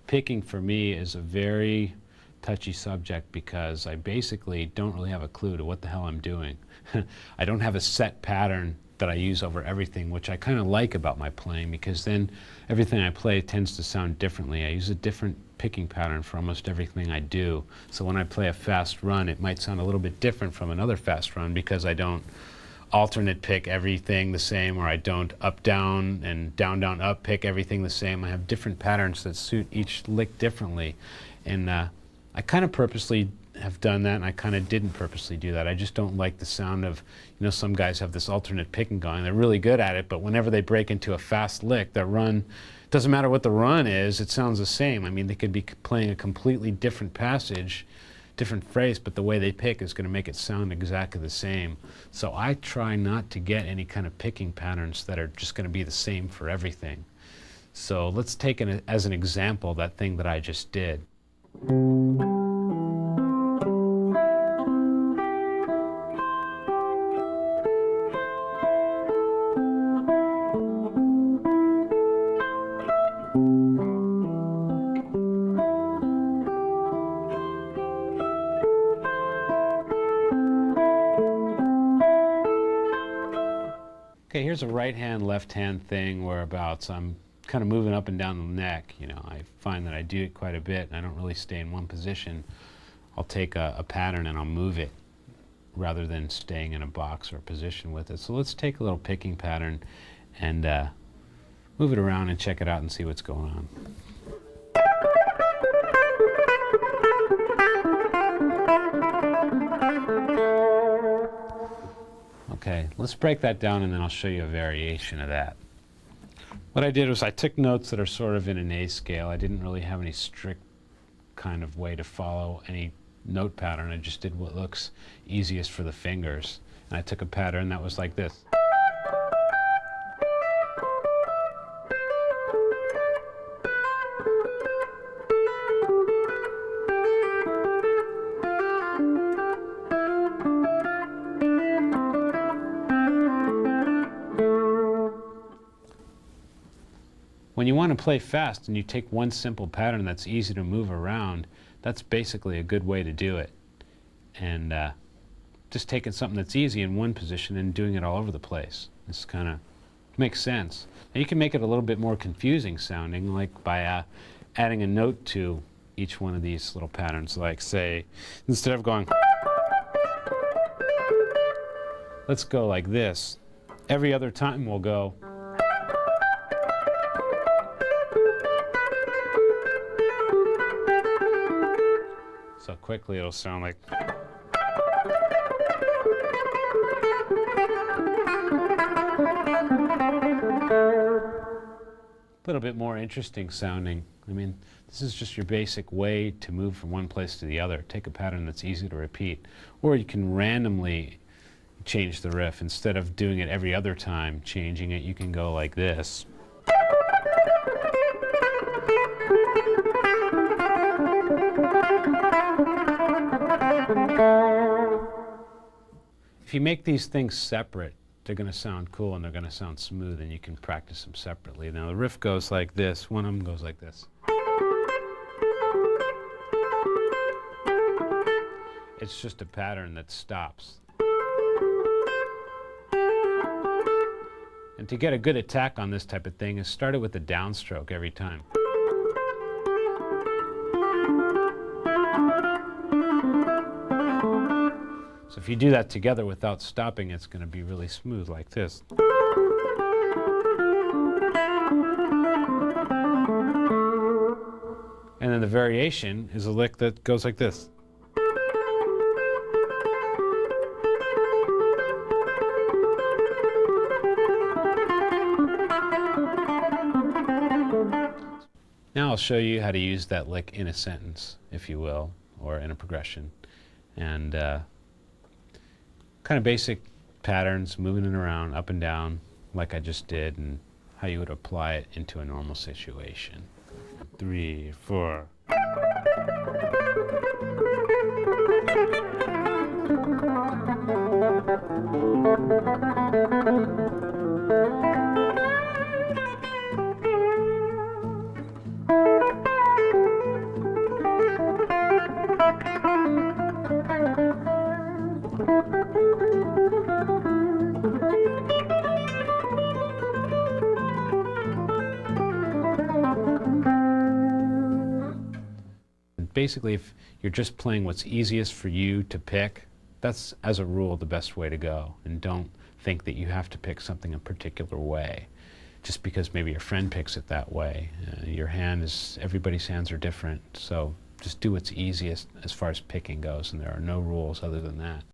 picking for me is a very touchy subject because I basically don't really have a clue to what the hell I'm doing. I don't have a set pattern that I use over everything, which I kind of like about my playing, because then everything I play tends to sound differently. I use a different picking pattern for almost everything I do. So when I play a fast run, it might sound a little bit different from another fast run because I don't alternate pick everything the same, or I don't up down and down down up pick everything the same. I have different patterns that suit each lick differently, and I kind of purposely have done that, and I kind of didn't purposely do that. I just don't like the sound of, you know, some guys have this alternate picking going. They're really good at it, but whenever they break into a fast lick, that run, doesn't matter what the run is, it sounds the same. I mean, they could be playing a completely different passage, different phrase, but the way they pick is going to make it sound exactly the same. So I try not to get any kind of picking patterns that are just going to be the same for everything. So let's take as an example that thing that I just did. Okay, here's a right hand, left hand thing whereabouts I'm kind of moving up and down the neck. You know, I find that I do it quite a bit and I don't really stay in one position. I'll take a pattern and I'll move it rather than staying in a box or a position with it. So let's take a little picking pattern and move it around and check it out and see what's going on. Okay, let's break that down and then I'll show you a variation of that. What I did was I took notes that are sort of in an A scale. I didn't really have any strict kind of way to follow any note pattern. I just did what looks easiest for the fingers. And I took a pattern that was like this. When you want to play fast and you take one simple pattern that's easy to move around, that's basically a good way to do it. And just taking something that's easy in one position and doing it all over the place. This kind of makes sense. And you can make it a little bit more confusing sounding, like by adding a note to each one of these little patterns. Like, say, instead of going, let's go like this. Every other time we'll go. So quickly it'll sound like. A little bit more interesting sounding. I mean, this is just your basic way to move from one place to the other. Take a pattern that's easy to repeat. Or you can randomly change the riff. Instead of doing it every other time, changing it, you can go like this. If you make these things separate, they're going to sound cool and they're going to sound smooth, and you can practice them separately. Now the riff goes like this. One of them goes like this. It's just a pattern that stops. And to get a good attack on this type of thing is start it with a downstroke every time. So if you do that together without stopping, it's going to be really smooth like this. And then the variation is a lick that goes like this. Now I'll show you how to use that lick in a sentence, if you will, or in a progression. And kind of basic patterns, moving it around, up and down, like I just did, and how you would apply it into a normal situation. 3, 4. basically, if you're just playing what's easiest for you to pick, that's, as a rule, the best way to go. And don't think that you have to pick something a particular way just because maybe your friend picks it that way. Your hand is, everybody's hands are different, so just do what's easiest as far as picking goes, and there are no rules other than that.